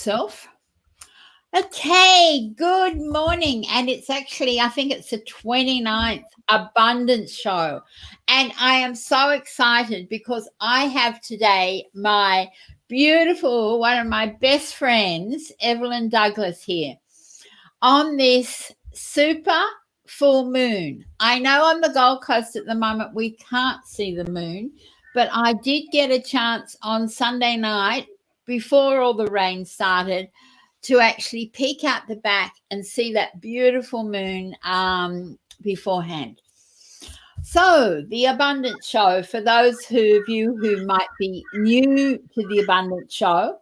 yourself. Okay, good morning. And it's actually, I think it's the 29th Abundance Show. And I am so excited because I have today my beautiful, one of my best friends, Evelyn Douglas, here on this super full moon. I know on the Gold Coast at the moment we can't see the moon, but I did get a chance on Sunday night before all the rain started to actually peek out the back and see that beautiful moon beforehand. So the Abundance Show, for those of you who might be new to the Abundance Show,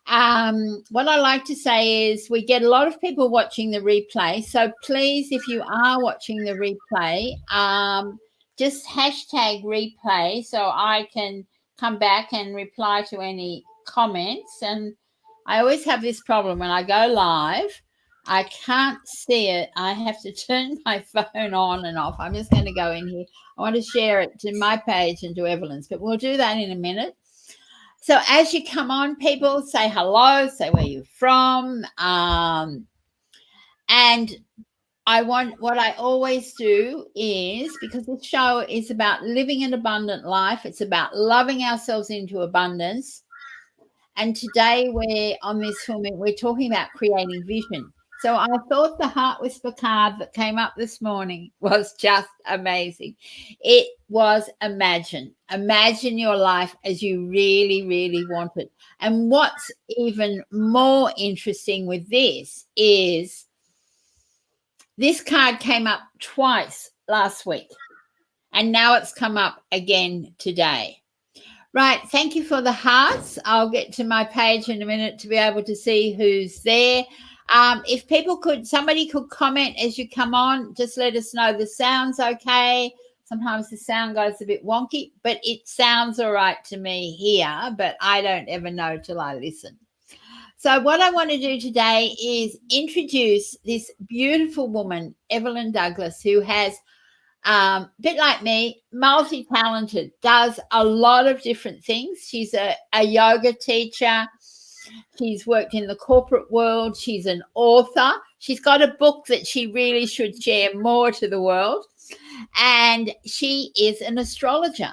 what I like to say is we get a lot of people watching the replay. So please, if you are watching the replay, just hashtag replay so I can come back and reply to any comments. And I always have this problem when I go live, I can't see it. I have to turn my phone on and off. I'm just going to go in here. I want to share it to my page and to Evelyn's, but we'll do that in a minute. So as you come on, people, say hello, say where you're from. And what I always do is, because this show is about living an abundant life, it's about loving ourselves into abundance. And today we're on this filming, we're talking about creating vision. So I thought the Heart Whisper card that came up this morning was just amazing. It was imagine. Imagine your life as you really, really want it. And what's even more interesting with this is this card came up twice last week, and now it's come up again today. Right, thank you for the hearts. I'll get to my page in a minute to be able to see who's there. If somebody could comment as you come on, just let us know the sound's okay. Sometimes the sound goes a bit wonky, but it sounds all right to me here, but I don't ever know till I listen. So what I want to do today is introduce this beautiful woman, Evelyn Douglas, who has a bit like me, multi-talented, does a lot of different things. She's a yoga teacher. She's worked in the corporate world. She's an author. She's got a book that she really should share more to the world. And she is an astrologer.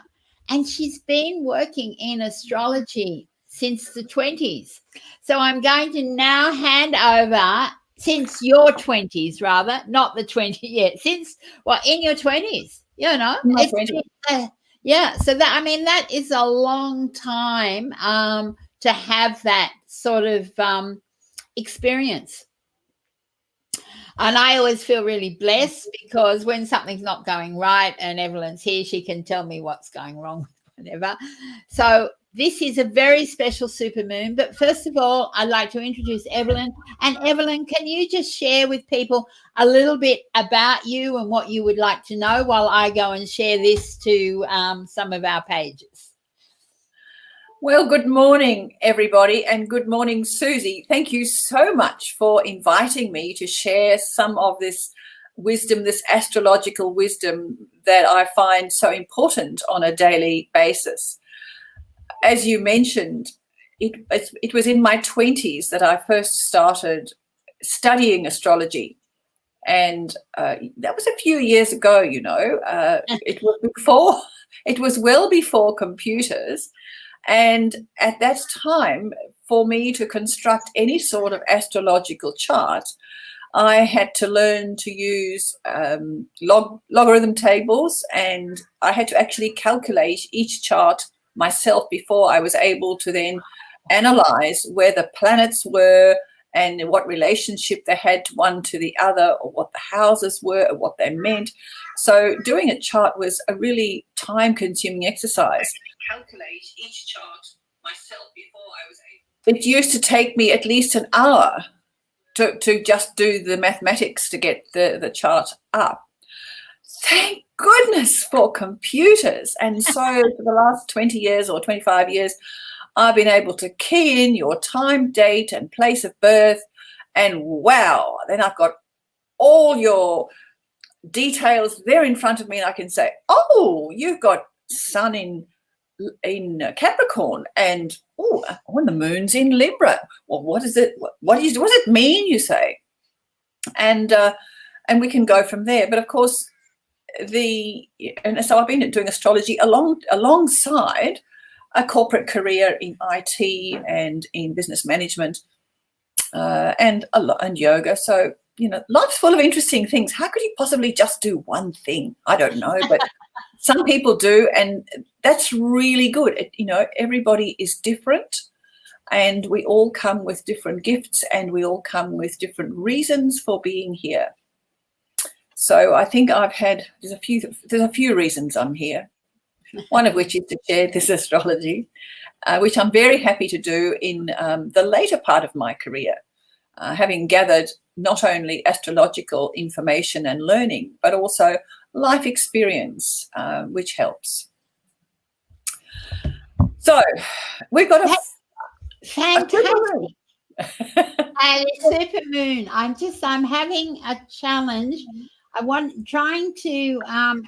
And she's been working in astrology since the 20s. So I'm going to now hand over, since your 20s rather, not the 20 yet, in your 20s, you know. My 20s. Yeah, so that is a long time to have that sort of experience. And I always feel really blessed because when something's not going right and Evelyn's here, she can tell me what's going wrong, whatever. So this is a very special supermoon. But first of all, I'd like to introduce Evelyn. And Evelyn, can you just share with people a little bit about you and what you would like to know while I go and share this to some of our pages? Well, good morning, everybody, and good morning, Suzie. Thank you so much for inviting me to share some of this wisdom, this astrological wisdom that I find so important on a daily basis. As you mentioned, it was in my 20s that I first started studying astrology. And that was a few years ago, you know. It was well before computers. And at that time, for me to construct any sort of astrological chart, I had to learn to use logarithm tables, and I had to actually calculate each chart myself before I was able to then analyze where the planets were and what relationship they had one to the other, or what the houses were, or what they meant. So doing a chart was a really time-consuming exercise. Calculate each chart myself before I was able. It used to take me at least an hour to just do the mathematics to get the chart up. Thank goodness for computers. And so for the last 20 years or 25 years, I've been able to key in your time, date, and place of birth, and wow, then I've got all your details there in front of me, and I can say, oh, you've got sun in in Capricorn, and when the moon's in Libra, well, what is it? What does it mean? You say, and we can go from there. But of course, and so I've been doing astrology alongside a corporate career in IT and in business management, and yoga. So life's full of interesting things. How could you possibly just do one thing? I don't know, but some people do, and that's really good. Everybody is different, and we all come with different gifts, and we all come with different reasons for being here. So I think there's a few reasons I'm here. One of which is to share this astrology, which I'm very happy to do in the later part of my career, having gathered not only astrological information and learning, but also life experience, which helps. So we've got a fantastic and super moon. I'm having a challenge. Trying to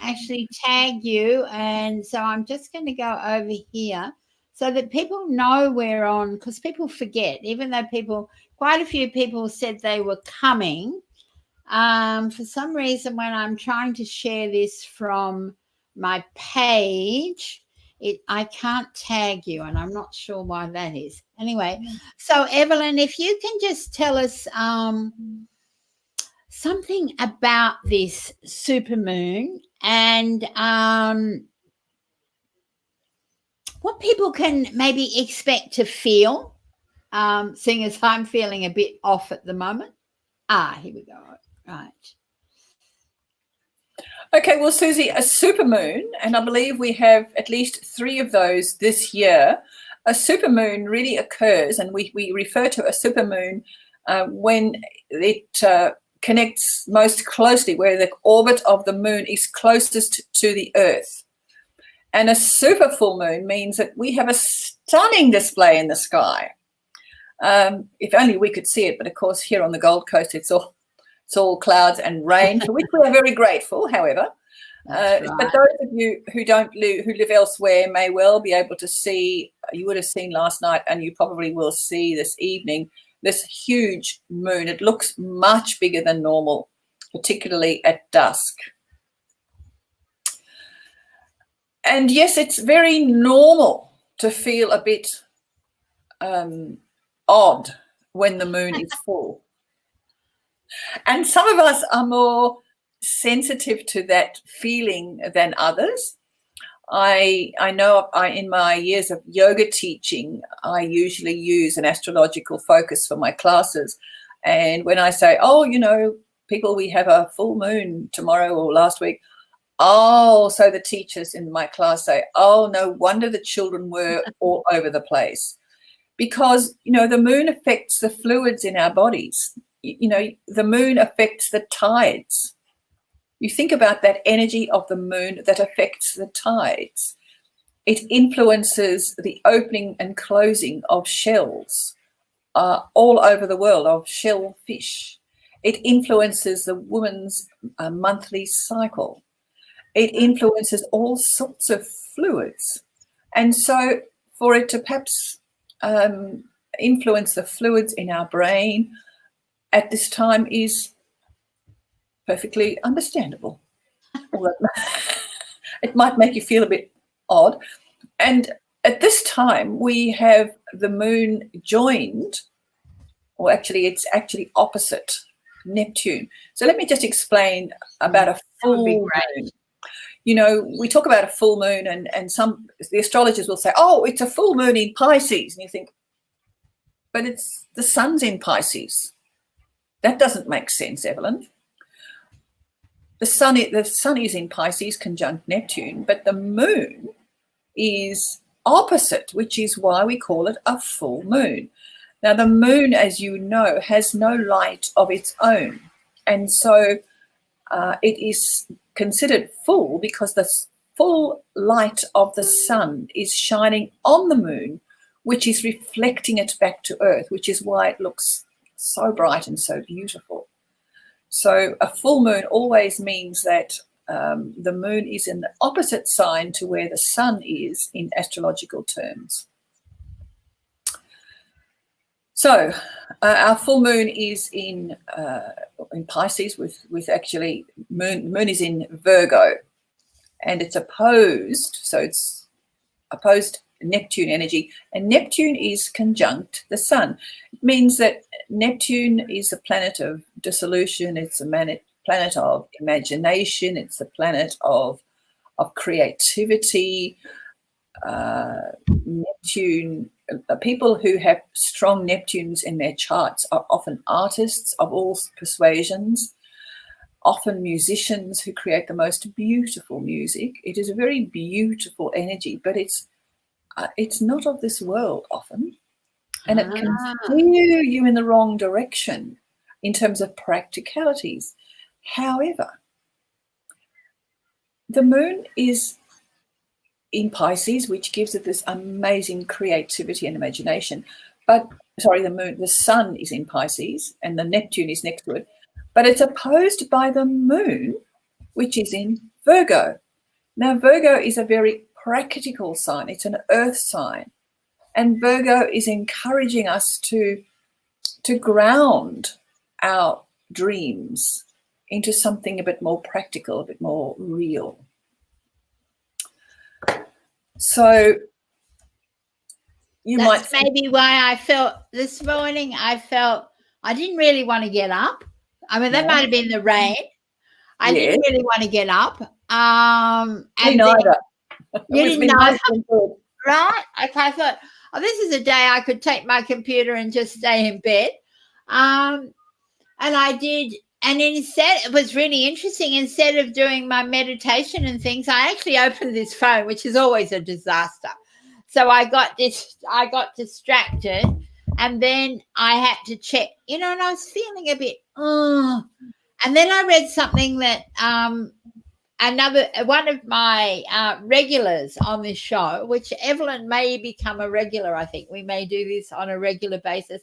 actually tag you, and so I'm just going to go over here so that people know we're on, because people forget, even though quite a few people said they were coming. For some reason, when I'm trying to share this from my page, I can't tag you, and I'm not sure why that is. Anyway, so Evelyn, if you can just tell us something about this supermoon and what people can maybe expect to feel, seeing as I'm feeling a bit off at the moment. Here we go. Right. Okay, well, Suzie, a supermoon, and I believe we have at least 3 of those this year. A supermoon really occurs, and we refer to a supermoon when it connects most closely, where the orbit of the moon is closest to the Earth. And a super full moon means that we have a stunning display in the sky. If only we could see it, but of course here on the Gold Coast it's all clouds and rain, for which we are very grateful, however. Right. But those of you who live elsewhere may well be able to see, you would have seen last night, and you probably will see this evening, this huge moon. It looks much bigger than normal, particularly at dusk. And yes, it's very normal to feel a bit odd when the moon is full. And some of us are more sensitive to that feeling than others. I know in my years of yoga teaching, I usually use an astrological focus for my classes. And when I say, people, we have a full moon tomorrow or last week. So the teachers in my class say, no wonder the children were all over the place. Because, the moon affects the fluids in our bodies. The moon affects the tides. You think about that energy of the moon that affects the tides. It influences the opening and closing of shells all over the world, of shellfish. It influences the woman's monthly cycle. It influences all sorts of fluids. And so for it to perhaps influence the fluids in our brain at this time is perfectly understandable. It might make you feel a bit odd. And at this time, we have the moon joined, or actually it's actually opposite Neptune. So let me just explain about a full moon. We talk about a full moon, and the astrologers will say, it's a full moon in Pisces. And you think, but it's the sun's in Pisces. That doesn't make sense, Evelyn. The sun is in Pisces conjunct Neptune, but the moon is opposite, which is why we call it a full moon. Now, the moon, as you know, has no light of its own. And so it is considered full because the full light of the sun is shining on the moon, which is reflecting it back to Earth, which is why it looks so bright and so beautiful. So a full moon always means that the moon is in the opposite sign to where the sun is in astrological terms. So our full moon is in Pisces with actually moon is in Virgo, and it's opposed. So it's opposed Neptune energy, and Neptune is conjunct the sun. It means that Neptune is a planet of dissolution. It's a planet of imagination. It's a planet of creativity. Neptune, people who have strong Neptunes in their charts are often artists of all persuasions, often musicians who create the most beautiful music. It is a very beautiful energy, but it's not of this world often, and it can steer you in the wrong direction in terms of practicalities. However, the moon is in Pisces, which gives it this amazing creativity and imagination. But the sun is in Pisces and the Neptune is next to it, but it's opposed by the moon, which is in Virgo. Now, Virgo is a very practical sign. It's an earth sign, and Virgo is encouraging us to ground our dreams into something a bit more practical, a bit more real. So That's maybe why I felt this morning, I didn't really want to get up. I mean, that might have been the rain. I didn't really want to get up. And neither. You didn't know, right? Okay, I thought, this is a day I could take my computer and just stay in bed. And I did. And instead, it was really interesting. Instead of doing my meditation and things, I actually opened this phone, which is always a disaster. So I got distracted, and then I had to check, and I was feeling a bit, and then I read something that one of my regulars on this show, which Evelyn may become a regular, I think we may do this on a regular basis.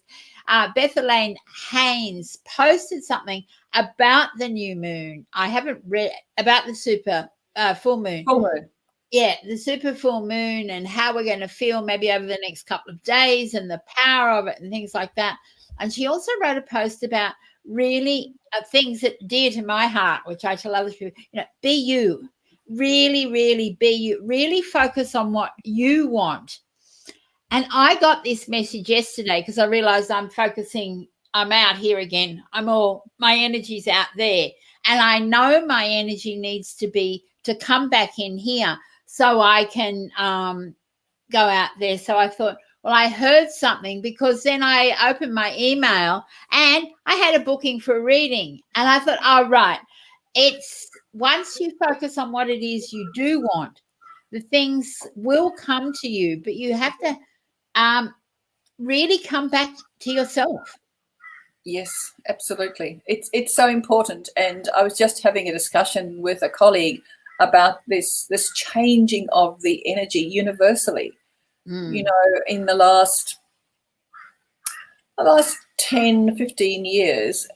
Bethelaine Haynes posted something about the new moon. I haven't read about the super full moon. Full moon. Yeah, the super full moon and how we're going to feel maybe over the next couple of days and the power of it and things like that. And she also wrote a post about really things that are dear to my heart, which I tell other people, be you, really, really be you, really focus on what you want. And I got this message yesterday because I realized I'm out here again. My energy's out there. And I know my energy needs to come back in here so I can go out there. So I thought, well, I heard something, because then I opened my email and I had a booking for a reading. And I thought, right, it's once you focus on what it is you do want, the things will come to you, but you have to really come back to yourself. Yes, absolutely. It's so important. And I was just having a discussion with a colleague about this changing of the energy universally. In the last 10, 15 years,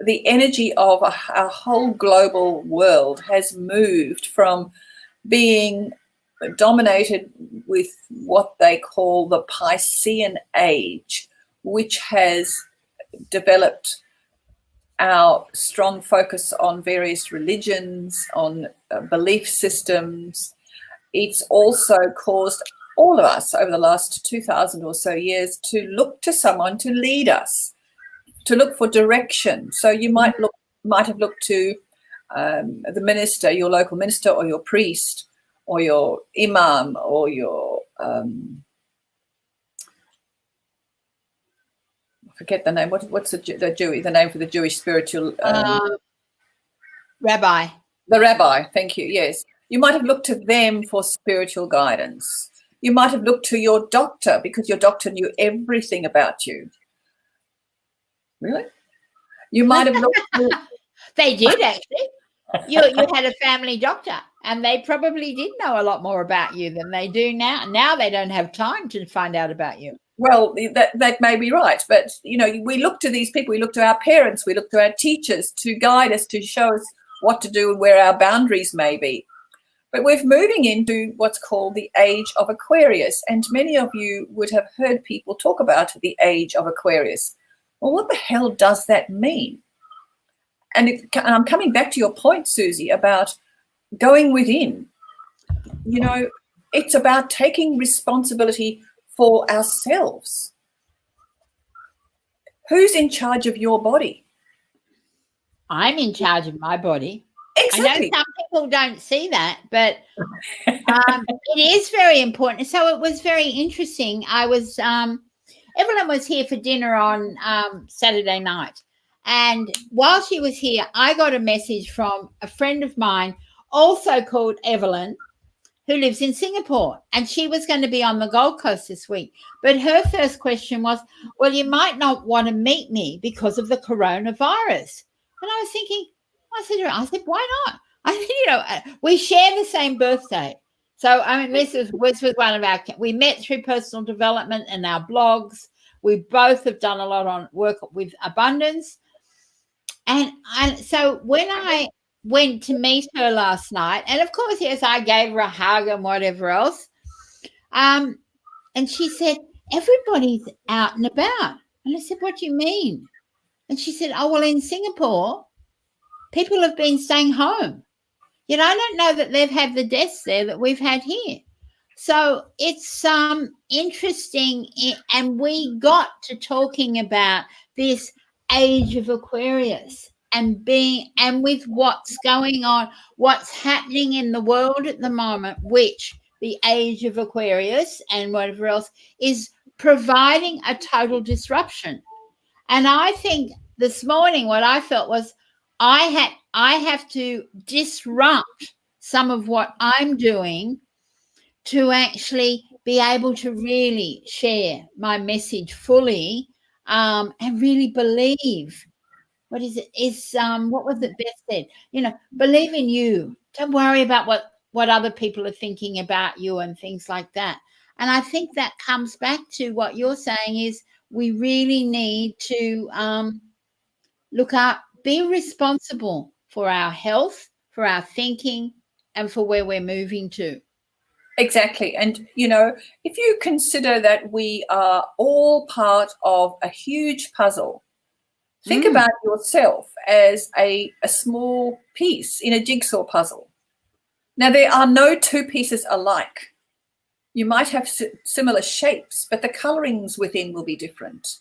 the energy of our whole global world has moved from being dominated with what they call the Piscean age, which has developed our strong focus on various religions, on belief systems. It's also caused all of us over the last 2,000 or so years to look to someone to lead us, to look for direction. So you might have looked to the minister, your local minister, or your priest, or your imam, or your I forget the name. What's the name for the Jewish spiritual rabbi? The rabbi. Thank you. Yes, you might have looked to them for spiritual guidance. You might have looked to your doctor because your doctor knew everything about you. Really? You might have looked to... They did, actually. You had a family doctor, and they probably did know a lot more about you than they do now. Now they don't have time to find out about you. Well, that may be right. But, we look to these people. We look to our parents. We look to our teachers to guide us, to show us what to do and where our boundaries may be. But we're moving into what's called the age of Aquarius. And many of you would have heard people talk about the age of Aquarius. Well, what the hell does that mean? And I'm coming back to your point, Suzie, about going within. You know, it's about taking responsibility for ourselves. Who's in charge of your body? I'm in charge of my body. Exactly. I know some people don't see that, but it is very important. So it was very interesting. I was Evelyn was here for dinner on Saturday night, and while she was here, I got a message from a friend of mine, also called Evelyn, who lives in Singapore, and she was going to be on the Gold Coast this week. But her first question was, well, you might not want to meet me because of the coronavirus. And I was thinking, I said, why not? I said, you know, we share the same birthday. So, I mean, this was one of our, we met through personal development and our blogs. We both have done a lot on work with abundance. And so when I went to meet her last night, and of course, yes, I gave her a hug and whatever else. And she said, everybody's out and about. And I said, what do you mean? And she said, oh, well, in Singapore, people have been staying home. You know, I don't know that they've had the deaths there that we've had here. So it's interesting. And we got to talking about this age of Aquarius and with what's going on, what's happening in the world at the moment, which the age of Aquarius and whatever else is providing a total disruption. And I think this morning what I felt was I have to disrupt some of what I'm doing to actually be able to really share my message fully and really believe. What is it? What was it Beth said? You know, believe in you. Don't worry about what other people are thinking about you and things like that. And I think that comes back to what you're saying is we really need to look up, be responsible for our health, for our thinking, and for where we're moving to. Exactly. And, you know, if you consider that we are all part of a huge puzzle, think about yourself as a small piece in a jigsaw puzzle. Now, there are no two pieces alike. You might have similar shapes, but the colorings within will be different.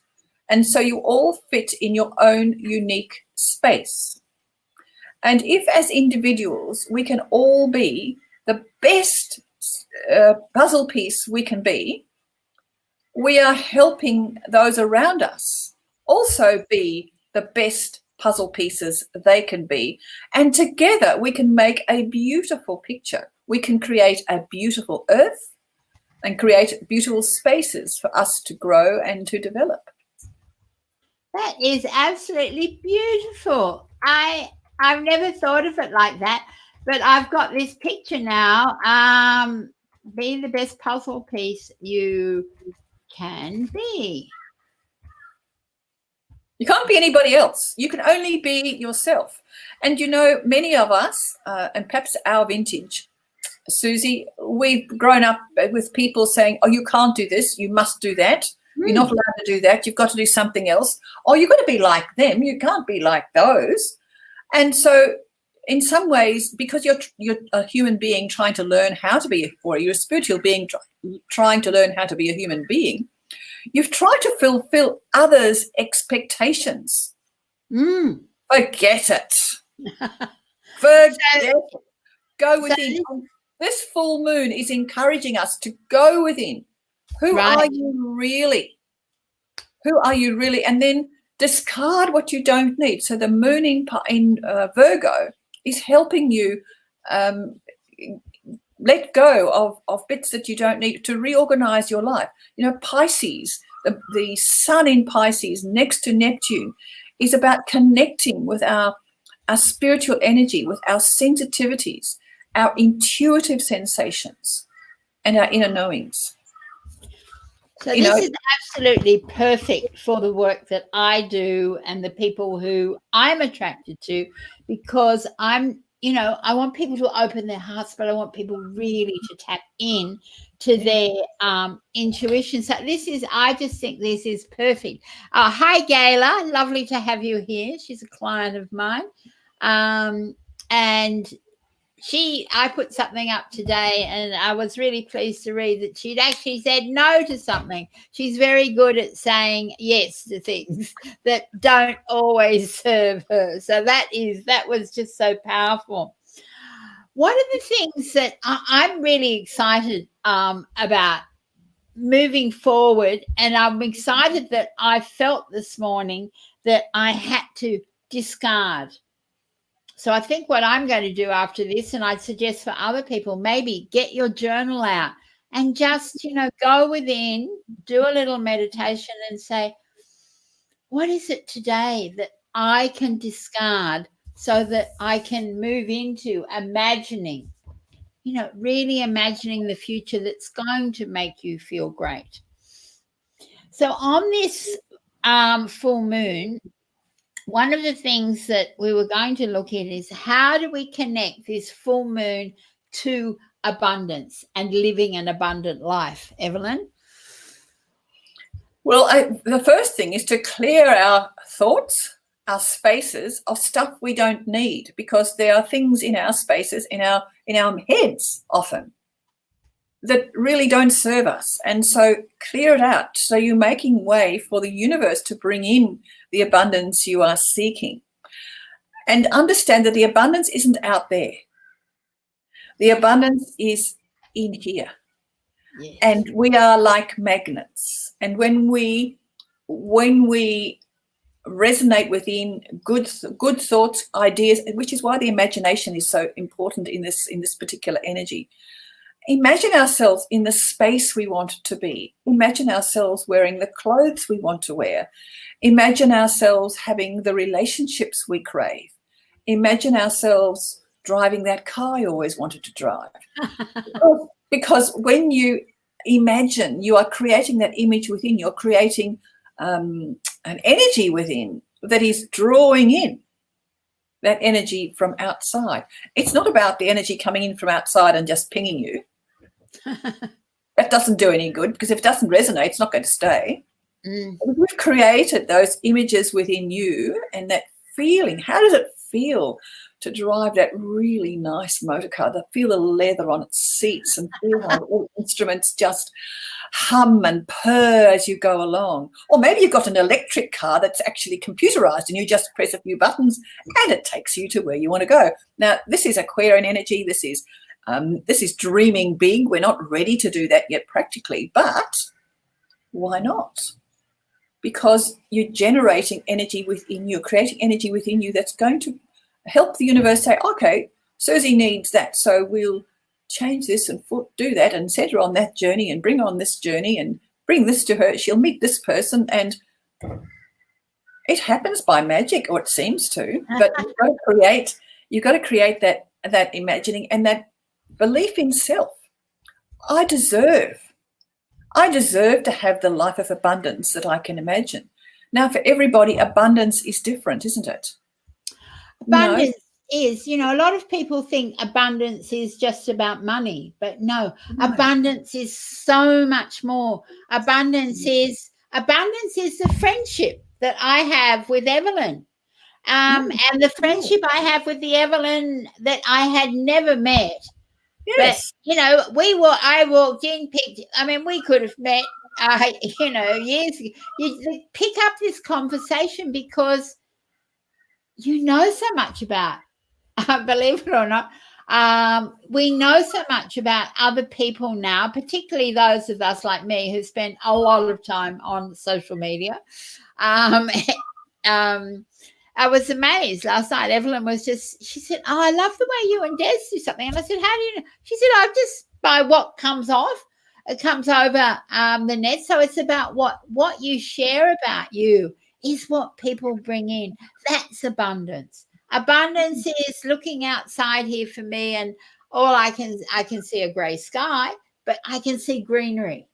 And so you all fit in your own unique space. And if as individuals we can all be the best puzzle piece we can be, we are helping those around us also be the best puzzle pieces they can be. And together we can make a beautiful picture. We can create a beautiful earth and create beautiful spaces for us to grow and to develop. That is absolutely beautiful. I've never thought of it like that, but I've got this picture now. Be the best puzzle piece you can be. You can't be anybody else. You can only be yourself. And, you know, many of us, and perhaps our vintage, Suzie, we've grown up with people saying, oh, you can't do this, you must do that. You're not allowed to do that. You've got to do something else. Oh, you've got to be like them. You can't be like those. And so in some ways, because you're a human being trying to learn how to be, or you're a spiritual being trying to learn how to be a human being, you've tried to fulfill others' expectations. Forget it. Forget it. Go within. This full moon is encouraging us to go within. Who are you really? Who are you really? And then discard what you don't need. So the moon in Virgo is helping you let go of bits that you don't need to reorganize your life. You know, Pisces, the sun in Pisces next to Neptune is about connecting with our spiritual energy, with our sensitivities, our intuitive sensations, and our inner knowings. So this is absolutely perfect for the work that I do and the people who I'm attracted to, because I want people to open their hearts, but I want people really to tap in to their intuition. So I just think this is perfect. Hi, Gayla. Lovely to have you here. She's a client of mine. And I put something up today, and I was really pleased to read that she'd actually said no to something. She's very good at saying yes to things that don't always serve her. So that was just so powerful. One of the things that I'm really excited about moving forward, and I'm excited that I felt this morning that I had to discard. So I think what I'm going to do after this, and I'd suggest for other people, maybe get your journal out and just, go within, do a little meditation and say, what is it today that I can discard so that I can move into imagining, really imagining the future that's going to make you feel great. So on this full moon, one of the things that we were going to look at is how do we connect this full moon to abundance and living an abundant life, Evelyn? Well, the first thing is to clear our thoughts, our spaces of stuff we don't need, because there are things in our spaces, in our heads often, that really don't serve us. And so clear it out. So you're making way for the universe to bring in the abundance you are seeking. And understand that the abundance isn't out there. The abundance is in here. Yes. And we are like magnets. And when we resonate within good thoughts, ideas, which is why the imagination is so important in this particular energy. Imagine ourselves in the space we want to be. Imagine ourselves wearing the clothes we want to wear. Imagine ourselves having the relationships we crave. Imagine ourselves driving that car you always wanted to drive. Because when you imagine, you are creating that image within. You're creating an energy within that is drawing in that energy from outside. It's not about the energy coming in from outside and just pinging you. That doesn't do any good, because if it doesn't resonate, it's not going to stay. We've created those images within you and that feeling. How does it feel to drive that really nice motor car, to feel the leather on its seats and feel how all the instruments just hum and purr as you go along? Or maybe you've got an electric car that's actually computerized and you just press a few buttons and it takes you to where you want to go. Now, this is Aquarian energy. This is dreaming big. We're not ready to do that yet practically, but why not? Because you're generating energy within you, creating energy within you that's going to help the universe say, okay, Suzie needs that, so we'll change this and do that and set her on that journey and bring on this journey and bring this to her. She'll meet this person, and it happens by magic, or it seems to. But you've got to create that imagining and that belief in self. I deserve to have the life of abundance that I can imagine. Now, for everybody, abundance is different, isn't it? Abundance is, a lot of people think abundance is just about money, but no. Abundance is so much more. Abundance is the friendship that I have with Evelyn. And the friendship I have with the Evelyn that I had never met. Yes. But, I walked in, we could have met, years ago. You pick up this conversation because you know so much about, believe it or not, we know so much about other people now, particularly those of us like me who spend a lot of time on social media. I was amazed last night. Evelyn she said, oh, I love the way you and Des do something. And I said, how do you know? She said, I just by what comes off. It comes over the net. So it's about what you share about you is what people bring in. That's abundance. Abundance is looking outside here for me, and all I can see a grey sky, but I can see greenery.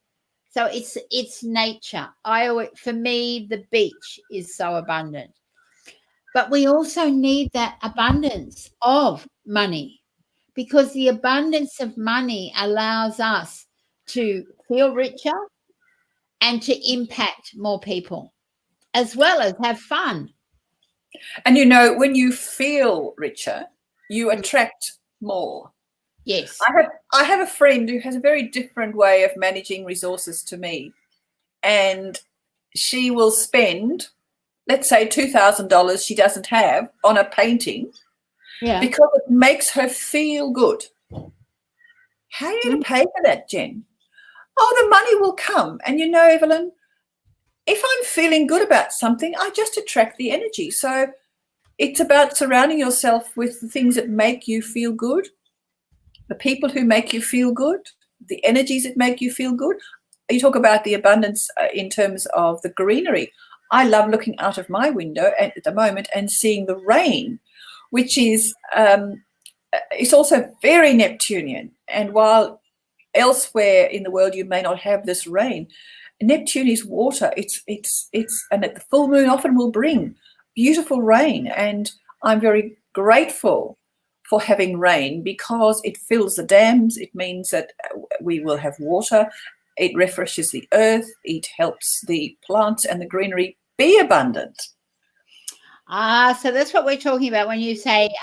So it's nature. For me, the beach is so abundant. But we also need that abundance of money, because the abundance of money allows us to feel richer and to impact more people, as well as have fun. And when you feel richer, you attract more. Yes. I have a friend who has a very different way of managing resources to me, and she will spend, let's say, $2,000 she doesn't have on a painting, because it makes her feel good. How are you going to pay for that, Jen? Oh, the money will come. And Evelyn, if I'm feeling good about something, I just attract the energy. So it's about surrounding yourself with the things that make you feel good, the people who make you feel good, the energies that make you feel good. You talk about the abundance in terms of the greenery. I love looking out of my window at the moment and seeing the rain, which is it's also very Neptunian. And while elsewhere in the world you may not have this rain, Neptune is water. And the full moon often will bring beautiful rain. And I'm very grateful for having rain, because it fills the dams. It means that we will have water. It refreshes the earth. It helps the plants and the greenery be abundant. So that's what we're talking about when you say,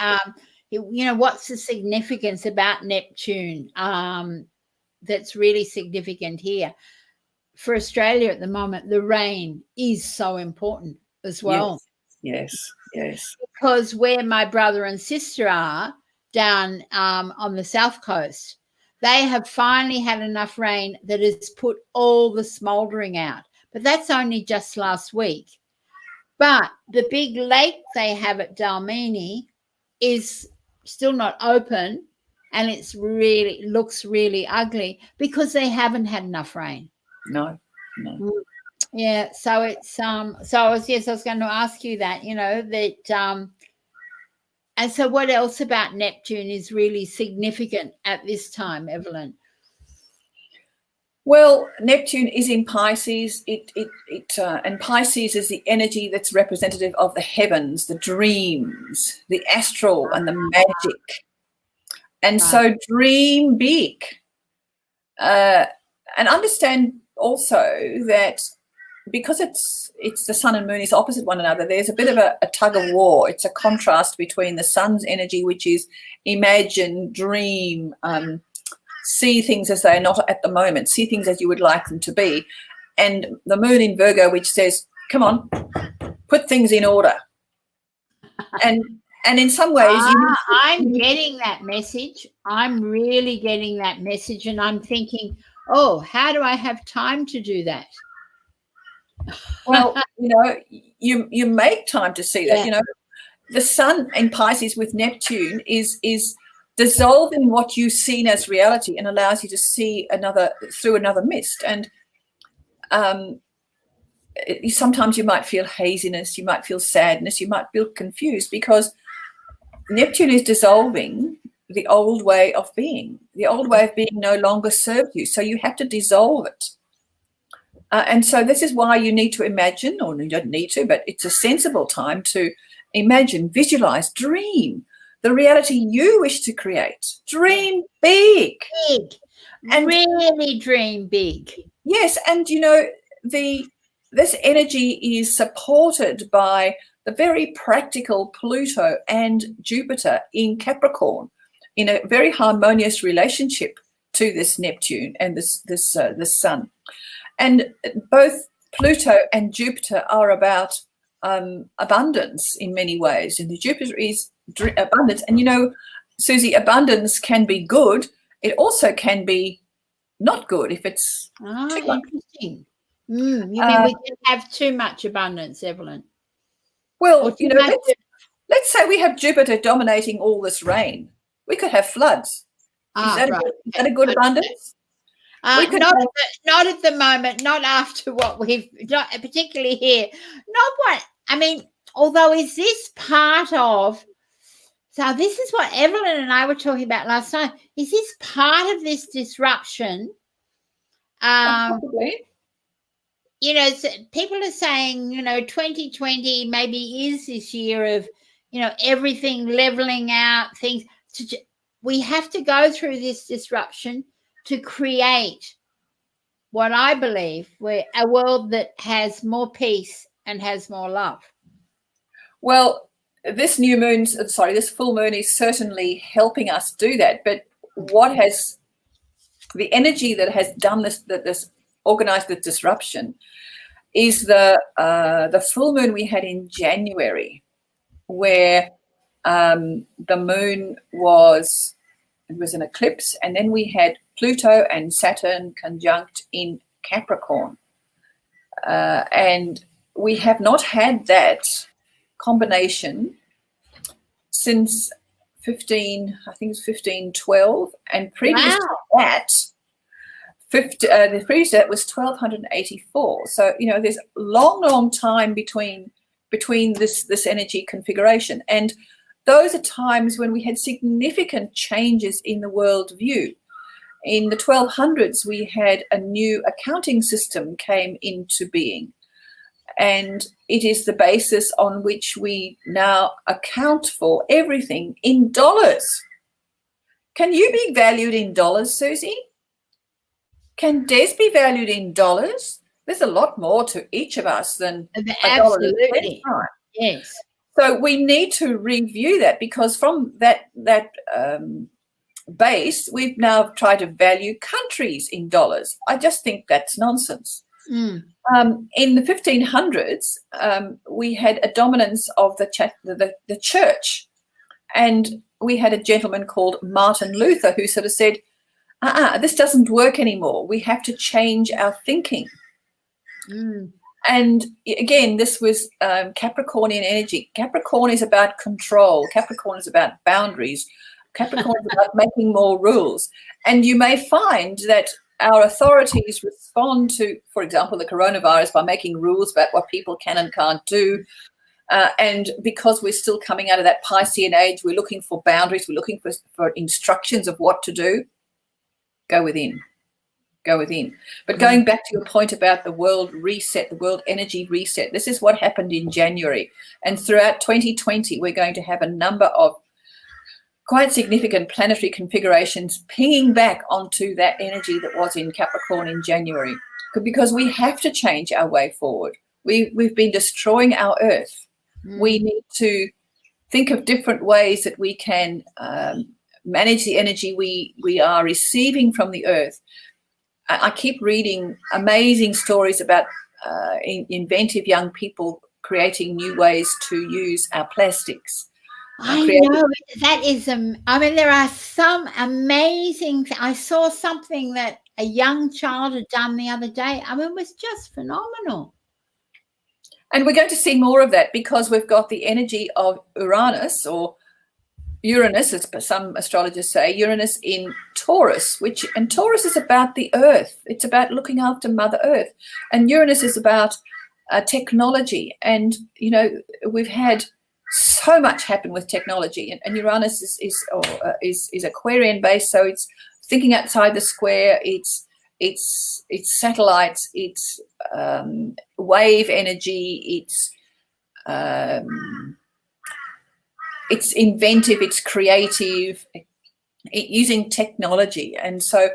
what's the significance about Neptune that's really significant here? For Australia at the moment, the rain is so important as well. Yes. Because where my brother and sister are down on the south coast, they have finally had enough rain that has put all the smouldering out. But that's only just last week. But the big lake they have at Dalmini is still not open, and it looks really ugly because they haven't had enough rain. No. Yeah, so it's I was going to ask you that, that and so what else about Neptune is really significant at this time, Evelyn? Well, Neptune is in Pisces. And Pisces is the energy that's representative of the heavens, the dreams, the astral, and the magic. And so dream big, and understand also that because it's the sun and moon is opposite one another, there's a bit of a tug of war. It's a contrast between the sun's energy, which is imagine, dream, see things as they are not at the moment, see things as you would like them to be, and the moon in Virgo, which says, come on, put things in order. And in some ways, I'm getting that message. I'm really getting that message, and I'm thinking, oh, how do I have time to do that? Well, you make time to see that. Yeah. The sun in Pisces with Neptune is dissolving what you've seen as reality and allows you to see through another mist. And sometimes you might feel haziness, you might feel sadness, you might feel confused, because Neptune is dissolving the old way of being. The old way of being no longer serves you, so you have to dissolve it. And so this is why you need to imagine, or you don't need to, but it's a sensible time to imagine, visualize, dream the reality you wish to create. Dream big. And really dream big. Yes, and this energy is supported by the very practical Pluto and Jupiter in Capricorn, in a very harmonious relationship to this Neptune and this sun. And both Pluto and Jupiter are about abundance in many ways. And the Jupiter is abundance. And, Suzie, abundance can be good. It also can be not good if it's too much. Interesting. You mean we can have too much abundance, Evelyn? Well, let's say we have Jupiter dominating all this rain. We could have floods. Is that a good abundance? Not at the moment, not after what we've not particularly here. Although is this part of, so this is what Evelyn and I were talking about last night. Is this part of this disruption Possibly. You know, people are saying, you know, 2020 maybe is this year of, you know, everything leveling out, things. We have to go through this disruption to create what I believe a world that has more peace and has more love. Well, this full moon is certainly helping us do that. But what has the energy that has done this, organized the disruption, is the full moon we had in January, where the moon was an eclipse, and then we had Pluto and Saturn conjunct in Capricorn, and we have not had that combination since 1512, and previous to that, the previous to that was 1284. So, you know, there's a long time between this energy configuration, and those are times when we had significant changes in the world view. In the 1200s, we had a new accounting system came into being, and it is the basis on which we now account for everything in dollars. Can you be valued in dollars, Suzie? Can Des be valued in dollars? There's a lot more to each of us than absolutely. Yes. So we need to review that, because from that base, we've now tried to value countries in dollars. I just think that's nonsense. Mm. In the 1500s, we had a dominance of the church, and we had a gentleman called Martin Luther who sort of said, this doesn't work anymore. We have to change our thinking. Mm. And again, this was Capricornian energy. Capricorn is about control. Capricorn is about boundaries. Capricorn is about making more rules. And you may find that our authorities respond to, for example, the coronavirus by making rules about what people can and can't do. And because we're still coming out of that Piscean age, we're looking for boundaries. We're looking for instructions of what to do. Go within. But going back to your point about the world reset, the world energy reset, this is what happened in January. And throughout 2020, we're going to have a number of quite significant planetary configurations pinging back onto that energy that was in Capricorn in January, because we have to change our way forward. We've been destroying our Earth. We need to think of different ways that we can manage the energy we are receiving from the Earth. I keep reading amazing stories about inventive young people creating new ways to use our plastics. I know that is. I mean, there are some amazing. I saw something that a young child had done the other day. I mean, it was just phenomenal. And we're going to see more of that, because we've got the energy of Uranus, or Uranus, as some astrologers say, Uranus in Taurus, and Taurus is about the Earth. It's about looking after Mother Earth. And Uranus is about technology. And, you know, we've had so much happen with technology, and Uranus is Aquarian based, so it's thinking outside the square. It's satellites, it's wave energy, it's inventive, it's creative, using technology, and so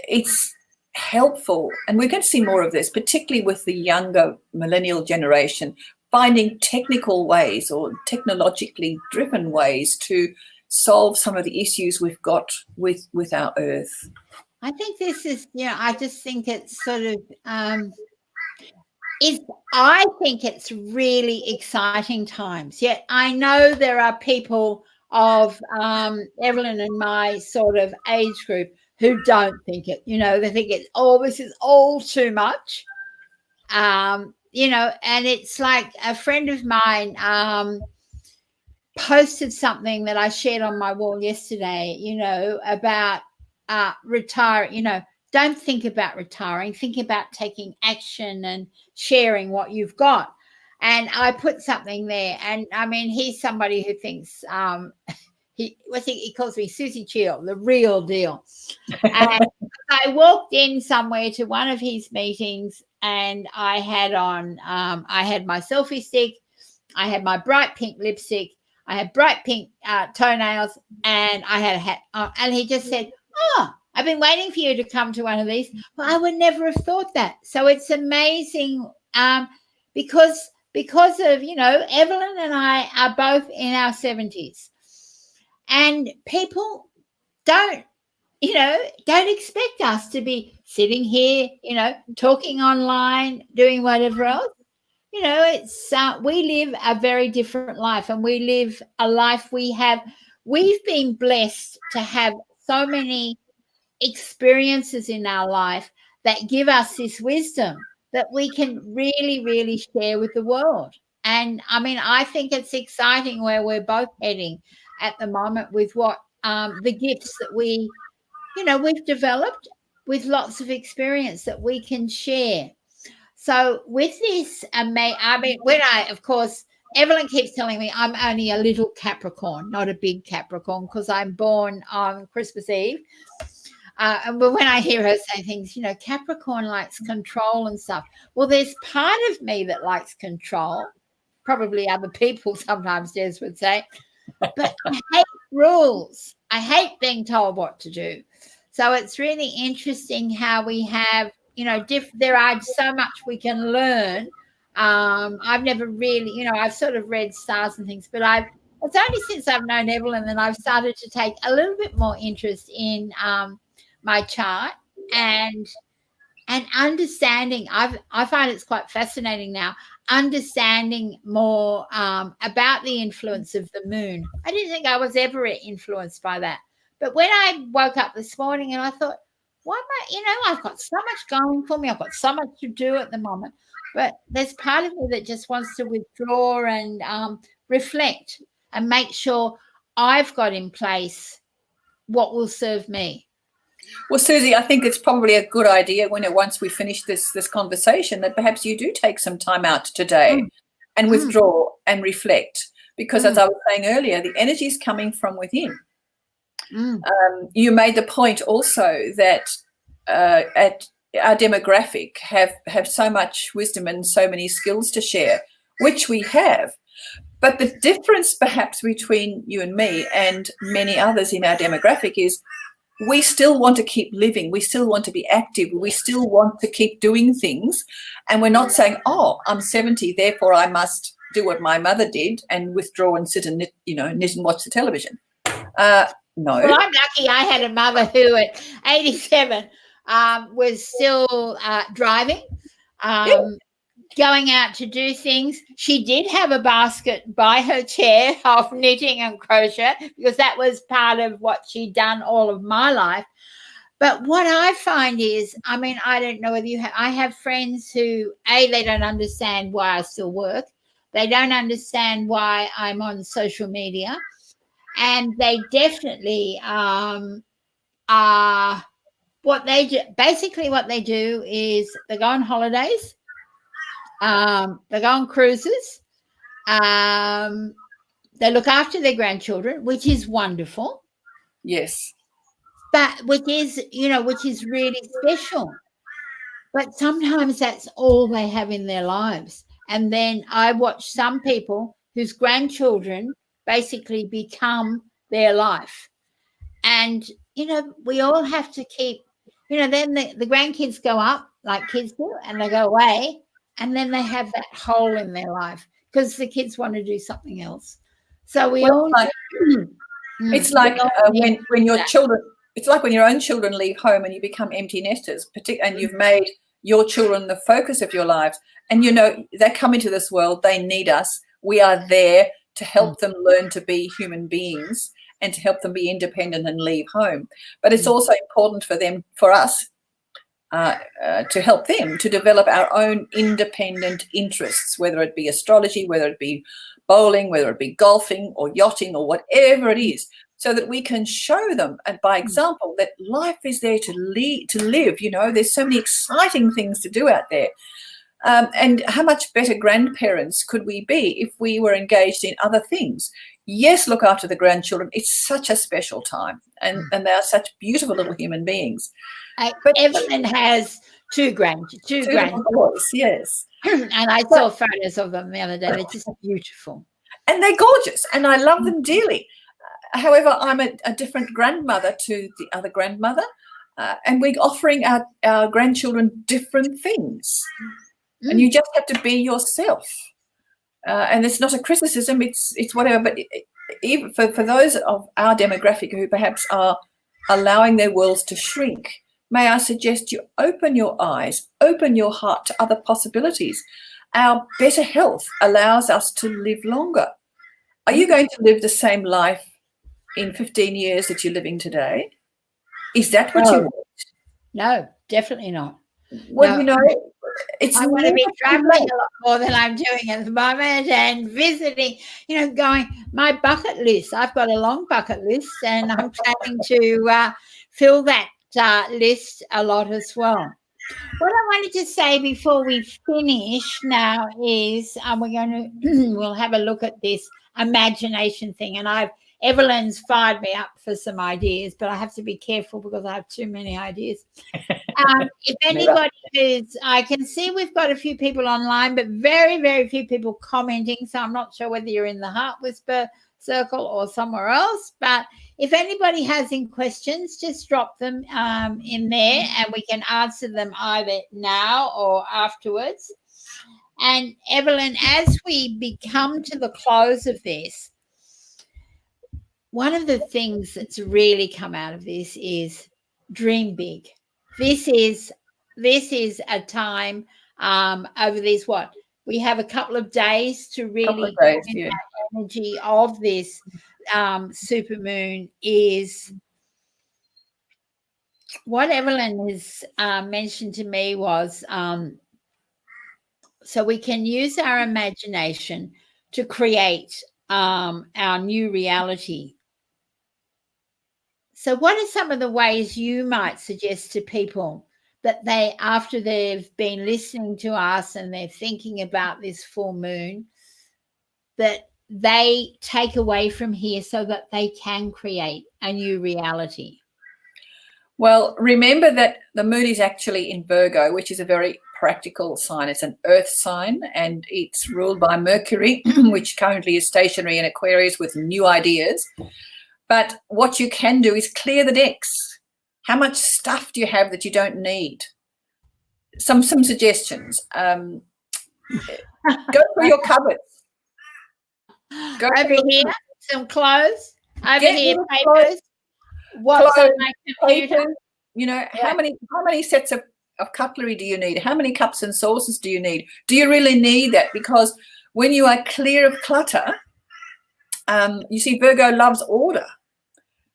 it's helpful. And we're going to see more of this, particularly with the younger millennial generation, finding technical ways or technologically driven ways to solve some of the issues we've got with our Earth. I think this is, I just think it's sort of, I think it's really exciting times. Yet I know there are people of Evelyn and my sort of age group who don't think it, they think it's, this is all too much. And it's like a friend of mine posted something that I shared on my wall yesterday, about retire, don't think about retiring, think about taking action and sharing what you've got. And I put something there, and I mean, he's somebody who thinks he calls me Suzie Cheel, the real deal. And I walked in somewhere to one of his meetings, and I had on, I had my selfie stick, I had my bright pink lipstick, I had bright pink toenails, and I had a hat on. And he just said, "Oh, I've been waiting for you to come to one of these." Well, I would never have thought that. So it's amazing, because of, Evelyn and I are both in our 70s, and people don't expect us to be sitting here, talking online, doing whatever else. It's we live a very different life, and we live a life we've been blessed to have so many experiences in our life that give us this wisdom that we can really, really share with the world. And I mean, I think it's exciting where we're both heading at the moment with what the gifts that we've developed with lots of experience that we can share. So with this, I mean, of course, Evelyn keeps telling me I'm only a little Capricorn, not a big Capricorn, because I'm born on Christmas Eve. But when I hear her say things, Capricorn likes control and stuff. Well, there's part of me that likes control. Probably other people sometimes, Des would say. But I hate rules. I hate being told what to do. So it's really interesting how we have, there are so much we can learn. I've never really, I've sort of read stars and things, but it's only since I've known Evelyn that I've started to take a little bit more interest in my chart and understanding. I find it's quite fascinating now, understanding more about the influence of the moon. I didn't think I was ever influenced by that. But when I woke up this morning and I thought, why am I, I've got so much going for me. I've got so much to do at the moment. But there's part of me that just wants to withdraw and reflect and make sure I've got in place what will serve me. Well, Suzie, I think it's probably a good idea once we finish this conversation that perhaps you do take some time out today and withdraw and reflect, because as I was saying earlier, the energy is coming from within. You made the point also that at our demographic have so much wisdom and so many skills to share, which we have. But the difference perhaps between you and me and many others in our demographic is we still want to keep living. We still want to be active. We still want to keep doing things. And we're not saying, oh, I'm 70, therefore I must do what my mother did and withdraw and sit and knit and watch the television. No. Well, I'm lucky I had a mother who at 87 was still driving, going out to do things. She did have a basket by her chair of knitting and crochet because that was part of what she'd done all of my life. But what I find is, I mean, I don't know whether I have friends who, they don't understand why I still work. They don't understand why I'm on social media. And they definitely what they do. Basically, what they do is they go on holidays, they go on cruises, they look after their grandchildren, which is wonderful. Yes, but which is really special. But sometimes that's all they have in their lives. And then I watch some people whose grandchildren basically become their life. And, we all have to keep, then the grandkids go up like kids do and they go away. And then they have that hole in their life because the kids want to do something else. So it's like when your children, it's like when your own children leave home and you become empty nesters, and you've made your children the focus of your lives. And, they come into this world, they need us. We are there to help them learn to be human beings and to help them be independent and leave home. But it's also important for us to help them to develop our own independent interests, whether it be astrology, whether it be bowling, whether it be golfing or yachting or whatever it is, so that we can show them, and by example, that life is there to live. There's so many exciting things to do out there. And how much better grandparents could we be if we were engaged in other things? Yes, look after the grandchildren. It's such a special time, and they are such beautiful little human beings. But Evelyn has two boys, yes. And I saw photos of them the other day. They're just beautiful. And they're gorgeous, and I love them dearly. However, I'm a different grandmother to the other grandmother, and we're offering our grandchildren different things. And you just have to be yourself. And it's not a criticism, it's whatever. But even for those of our demographic who perhaps are allowing their worlds to shrink, may I suggest you open your eyes, open your heart to other possibilities. Our better health allows us to live longer. Are you going to live the same life in 15 years that you're living today? Is that what you want? No, definitely not. Well, no. I want to be traveling a lot more than I'm doing at the moment, and visiting, going my bucket list. I've got a long bucket list, and I'm planning to fill that list a lot as well. What I wanted to say before we finish now is we'll have a look at this imagination thing, and Evelyn's fired me up for some ideas, but I have to be careful because I have too many ideas. If anybody I can see we've got a few people online, but very, very few people commenting. So I'm not sure whether you're in the Heart Whisper circle or somewhere else. But if anybody has any questions, just drop them in there, and we can answer them either now or afterwards. And Evelyn, as we come to the close of this, one of the things that's really come out of this is dream big. This is a time over these we have a couple of days to really get that energy of this super moon. Is what Evelyn has mentioned to me was so we can use our imagination to create our new reality. So what are some of the ways you might suggest to people that after they've been listening to us and they're thinking about this full moon, that they take away from here so that they can create a new reality? Well, remember that the moon is actually in Virgo, which is a very practical sign. It's an earth sign, and it's ruled by Mercury, which currently is stationary in Aquarius with new ideas. But what you can do is clear the decks. How much stuff do you have that you don't need? Some suggestions. Go through your cupboards. Over here, some clothes. Over here, papers. What's on my computer? How many sets of cutlery do you need? How many cups and saucers do you need? Do you really need that? Because when you are clear of clutter, you see, Virgo loves order.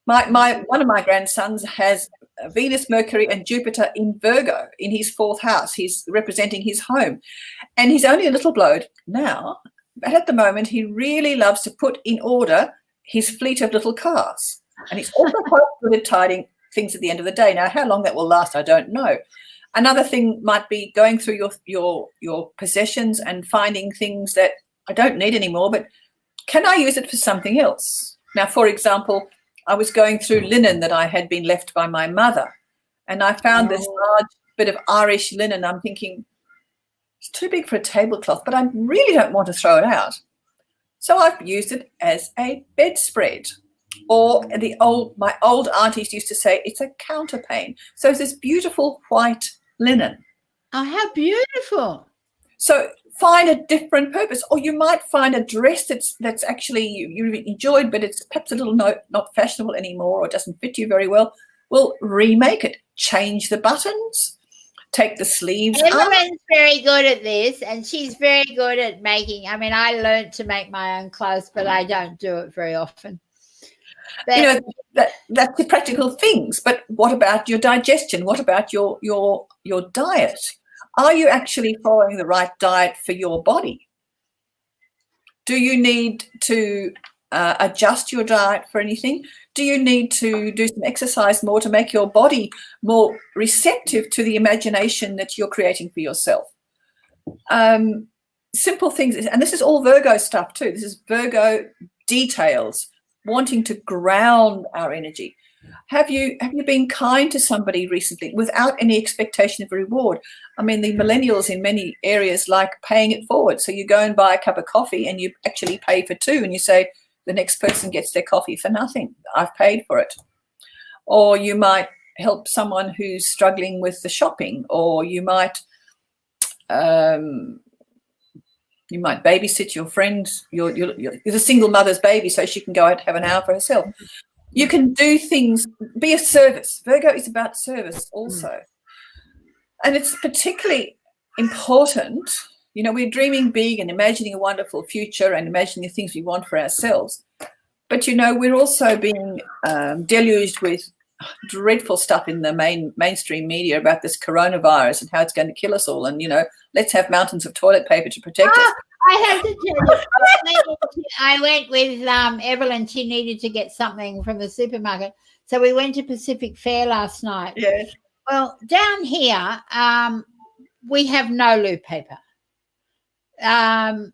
One of my grandsons has Venus, Mercury, and Jupiter in Virgo in his 4th house. He's representing his home, and he's only a little bloke now, but at the moment he really loves to put in order his fleet of little cars, and he's also quite good at tidying things at the end of the day. Now, how long that will last, I don't know. Another thing might be going through your possessions and finding things that I don't need anymore, but can I use it for something else? Now, for example, I was going through linen that I had been left by my mother, and I found this large bit of Irish linen. I'm thinking, it's too big for a tablecloth, but I really don't want to throw it out. So I've used it as a bedspread. Or my old aunties used to say, it's a counterpane. So it's this beautiful white linen. Oh, how beautiful. So find a different purpose, or you might find a dress that's actually you enjoyed, but it's perhaps a little not fashionable anymore, or doesn't fit you very well. Well, remake it, change the buttons, take the sleeves up. Evelyn's very good at this, and she's very good at making. I mean, I learned to make my own clothes, but I don't do it very often. But, that's the practical things. But what about your digestion? What about your diet? Are you actually following the right diet for your body? Do you need to adjust your diet for anything? Do you need to do some exercise more to make your body more receptive to the imagination that you're creating for yourself? Simple things, and this is all Virgo stuff too. This is Virgo details, wanting to ground our energy. Have you been kind to somebody recently without any expectation of reward? I mean, the millennials in many areas like paying it forward. So you go and buy a cup of coffee and you actually pay for two, and you say the next person gets their coffee for nothing. I've paid for it. Or you might help someone who's struggling with the shopping, or you might babysit your friend. You're a single mother's baby, so she can go out and have an hour for herself. You can do things, be a service. Virgo is about service also. And it's particularly important, you know, we're dreaming big and imagining a wonderful future and imagining the things we want for ourselves. But, you know, we're also being deluged with dreadful stuff in the mainstream media about this coronavirus and how it's going to kill us all. And, you know, let's have mountains of toilet paper to protect us. I have to tell you, I went with Evelyn. She needed to get something from the supermarket. So we went to Pacific Fair last night. Yes. Well, down here, we have no loo paper.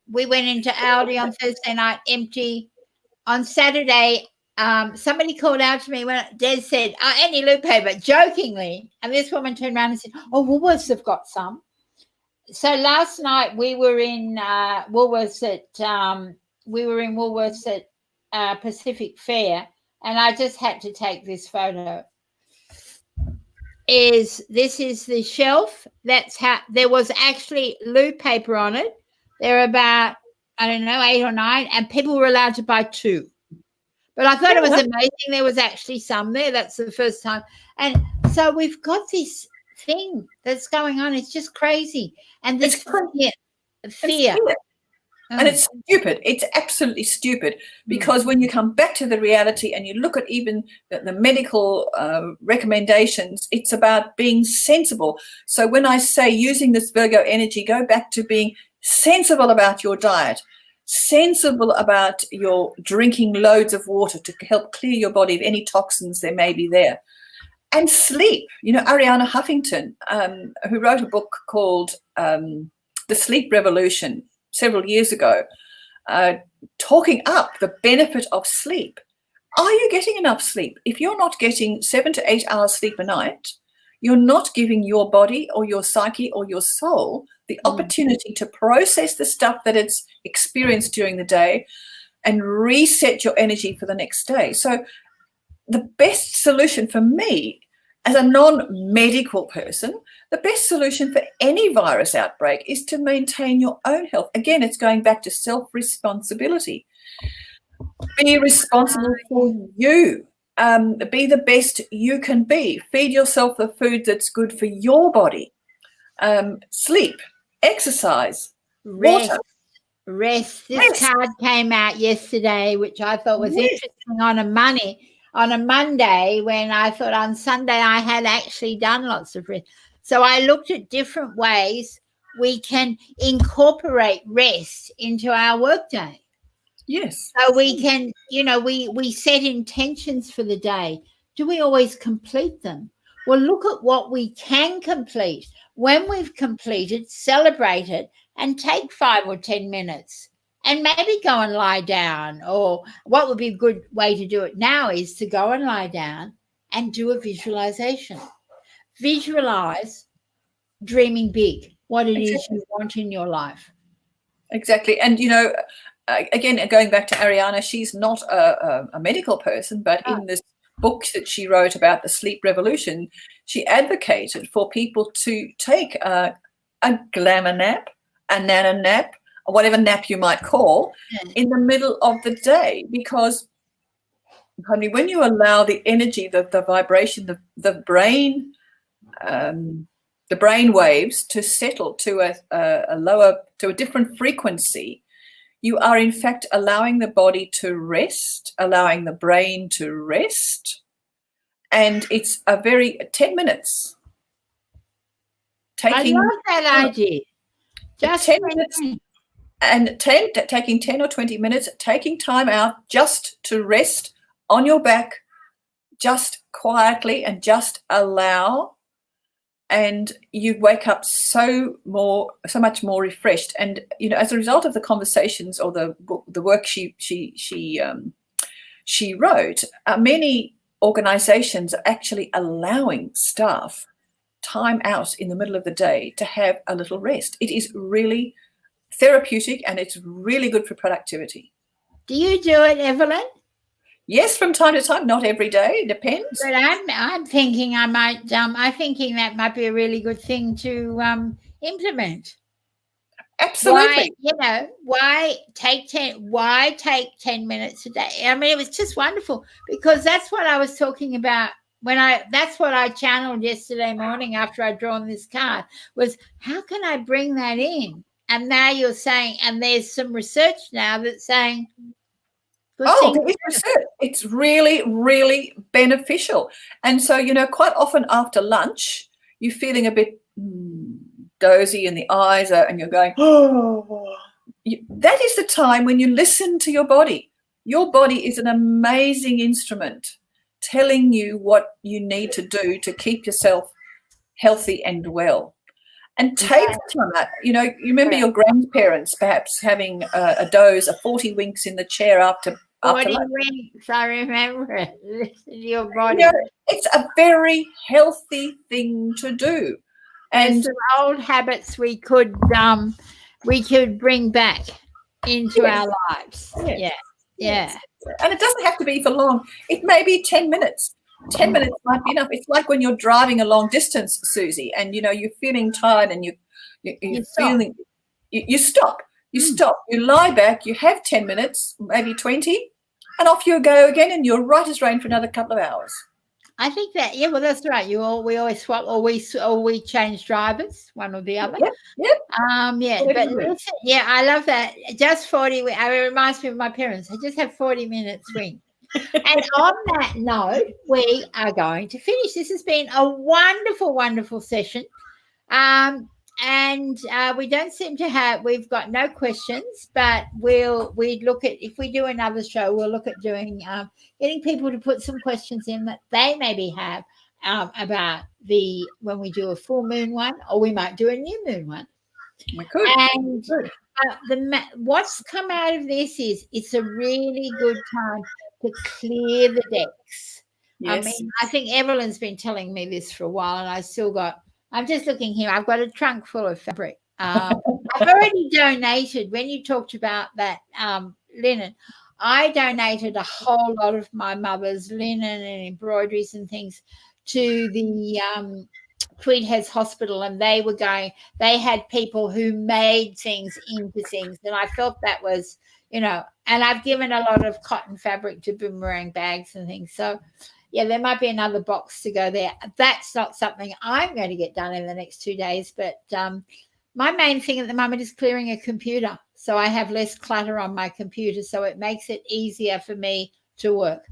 We went into Aldi on Thursday night, empty. On Saturday, somebody called out to me when Des said, any loo paper, jokingly. And this woman turned around and said, Woolworths have got some. So last night we were in Woolworths at Pacific Fair, and I just had to take this photo. This is the shelf. That's how there was actually loo paper on it. There are about, I don't know, 8 or 9, and people were allowed to buy 2. But I thought it was amazing. There was actually some there. That's the first time. And so we've got this thing that's going on. It's just crazy. And this fear. And it's stupid. It's absolutely stupid, because when you come back to the reality and you look at even the medical recommendations, it's about being sensible. So when I say using this Virgo energy, go back to being sensible about your diet, sensible about your drinking loads of water to help clear your body of any toxins there may be there. And sleep. You know, Arianna Huffington, who wrote a book called The Sleep Revolution several years ago, talking up the benefit of sleep. Are you getting enough sleep? If you're not getting 7 to 8 hours sleep a night, you're not giving your body or your psyche or your soul the opportunity to process the stuff that it's experienced during the day and reset your energy for the next day. So the best solution for me as a non-medical person, the best solution for any virus outbreak is to maintain your own health. Again, it's going back to self-responsibility. Be responsible for you. Be the best you can be. Feed yourself the food that's good for your body. Sleep, exercise, water. Rest. This card came out yesterday, which I thought was interesting on a Monday, when I thought on Sunday I had actually done lots of rest. So I looked at different ways we can incorporate rest into our workday. Yes. So we can, you know, we set intentions for the day. Do we always complete them? Well, look at what we can complete. When we've completed, celebrate it and take 5 or 10 minutes and maybe go and lie down. Or what would be a good way to do it now is to go and lie down and do a visualization. Visualize dreaming big, what it is you want in your life. Exactly. And, you know, again, going back to Arianna, she's not a medical person, but in this book that she wrote about the sleep revolution, she advocated for people to take a glamour nap, a nana nap, or whatever nap you might call, in the middle of the day, because honey, when you allow the energy, the vibration, the brain waves to settle to a different frequency, you are in fact allowing the body to rest, allowing the brain to rest, and it's a very 10 minutes. I love that idea. Just 10 minutes. And taking 10 or 20 minutes, taking time out just to rest on your back, just quietly, and just allow and you wake up so much more refreshed. And as a result of the conversations or the work she wrote, many organizations are actually allowing staff time out in the middle of the day to have a little rest. It is really therapeutic and it's really good for productivity. Do you do it, Evelyn? Yes, from time to time, not every day, it depends. But I'm thinking I'm thinking that might be a really good thing to implement. Absolutely. Why take 10 minutes a day? I mean, it was just wonderful, because that's what I was talking about that's what I channeled yesterday morning after I'd drawn this card, was how can I bring that in? And now you're saying, and there's some research now that's saying, it's really, really beneficial. And so, quite often after lunch, you're feeling a bit dozy in the eyes and you're going, oh. That is the time when you listen to your body. Your body is an amazing instrument telling you what you need to do to keep yourself healthy and well. And take the time out. You remember your grandparents perhaps having a doze, a 40 winks in the chair after 40 winks, I remember it. Listen to your body. It's a very healthy thing to do. And some old habits we could bring back into our lives. Yeah. And it doesn't have to be for long. It may be 10 minutes. 10 minutes might be enough. It's like when you're driving a long distance, Susie, and you're feeling tired and you're feeling, you stop. You stop. You lie back. You have 10 minutes, maybe 20, and off you go again, and you're right as rain for another couple of hours. I think that, well, that's right. We always swap, or we change drivers, one or the other. Yep. But listen, I love that. Just 40. It reminds me of my parents. I just have 40 minutes swing. And on that note, we are going to finish. This has been a wonderful, wonderful session. And we don't seem to have, we've got no questions, but we'd look at, if we do another show, we'll look at doing, getting people to put some questions in that they maybe have about when we do a full moon one, or we might do a new moon one. We could. And what's come out of this is it's a really good time to clear the decks. Yes. I mean, I think Evelyn's been telling me this for a while, and I'm just looking here. I've got a trunk full of fabric. I've already donated, when you talked about that linen, I donated a whole lot of my mother's linen and embroideries and things to the Tweed Heads Hospital, and they had people who made things into things, and I felt that was, and I've given a lot of cotton fabric to boomerang bags and things. So there might be another box to go there. That's not something I'm going to get done in the next 2 days, but my main thing at the moment is clearing a computer, so I have less clutter on my computer, so it makes it easier for me to work.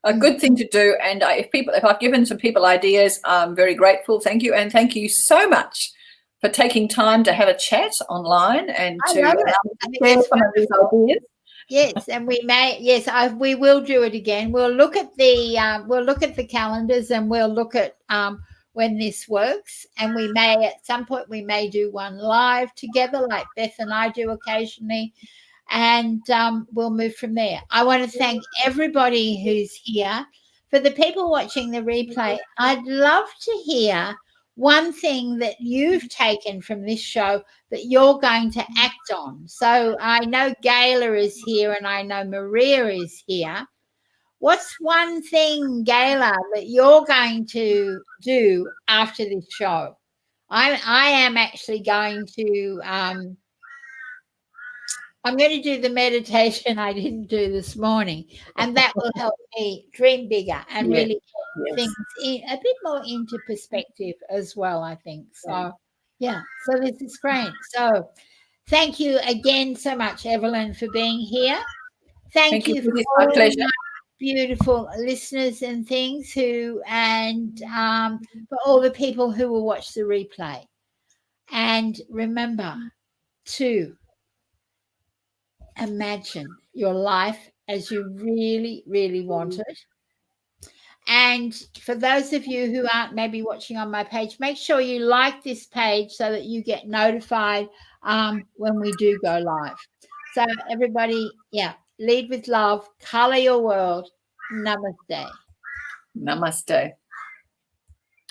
A good thing to do. And if I've given some people ideas, I'm very grateful. Thank you. And thank you so much for taking time to have a chat online and to share some of these ideas. Yes, and we will do it again. We'll look at the calendars, and we'll look at when this works. And we may, at some point, do one live together, like Beth and I do occasionally. And we'll move from there. I want to thank everybody who's here. For the people watching the replay, I'd love to hear one thing that you've taken from this show that you're going to act on. So I know Gayla is here, and I know Maria is here. What's one thing, Gayla, that you're going to do after this show? I am actually going to I'm going to do the meditation I didn't do this morning, and that will help me dream bigger and really get things a bit more into perspective as well, I think. So, so this is great. So thank you again so much, Evelyn, for being here. Thank you for all my beautiful listeners and things and for all the people who will watch the replay. And remember to imagine your life as you really, really want it. And for those of you who aren't maybe watching on my page, make sure you like this page so that you get notified when we do go live. So everybody, yeah, lead with love, color your world. Namaste. Namaste.